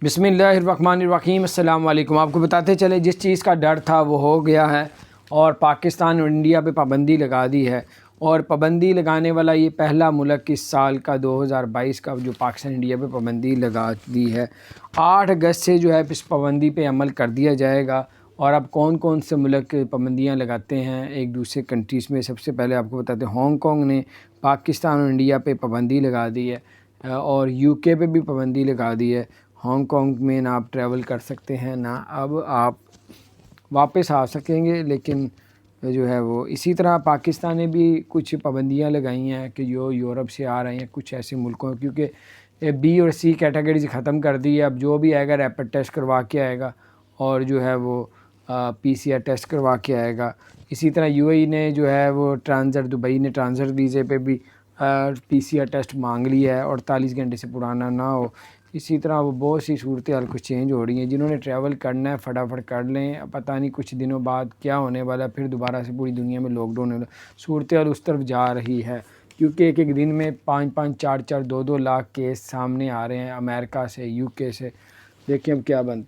بسم اللہ الرحمن الرحیم۔ السلام علیکم۔ آپ کو بتاتے چلے جس چیز کا ڈر تھا وہ ہو گیا ہے، اور پاکستان اور انڈیا پہ پابندی لگا دی ہے، اور پابندی لگانے والا یہ پہلا ملک اس سال کا 2022 کا جو پاکستان انڈیا پہ پابندی لگا دی ہے۔ 8 اگست سے جو ہے اس پابندی پہ عمل کر دیا جائے گا۔ اور اب کون کون سے ملک پابندیاں لگاتے ہیں ایک دوسرے کنٹریز میں، سب سے پہلے آپ کو بتاتے ہیں ہانگ کانگ نے پاکستان اور انڈیا پہ پابندی لگا دی ہے، اور یو کے پہ بھی پابندی لگا دی ہے۔ ہانگ کانگ میں نہ آپ ٹریول کر سکتے ہیں، نہ اب آپ واپس آ سکیں گے، لیکن جو ہے وہ اسی طرح پاکستان نے بھی کچھ پابندیاں لگائی ہیں کہ جو یورپ سے آ رہے ہیں کچھ ایسے ملکوں، کیونکہ بی اور سی کیٹیگریز ختم کر دی ہے۔ اب جو بھی آئے گا ریپڈ ٹیسٹ کروا کے آئے گا، اور جو ہے وہ پی سی آر ٹیسٹ کروا کے آئے گا۔ اسی طرح یو اے ای نے جو ہے وہ ٹرانزٹ، دبئی نے ٹرانزٹ ویزے پہ بھی پی سی آر ٹیسٹ مانگ لیا ہے، 48 گھنٹے سے پرانا نہ ہو۔ اسی طرح وہ بہت سی صورتحال کچھ چینج ہو رہی ہیں۔ جنہوں نے ٹریول کرنا ہے فٹافٹ کر لیں، پتہ نہیں کچھ دنوں بعد کیا ہونے والا ہے، پھر دوبارہ سے پوری دنیا میں لاک ڈاؤن ہونا، صورتحال اس طرف جا رہی ہے، کیونکہ ایک ایک دن میں 5-5 4-4 2-2 لاکھ کیس سامنے آ رہے ہیں امریکہ سے، یو کے سے۔ دیکھیں اب کیا بنتا ہے۔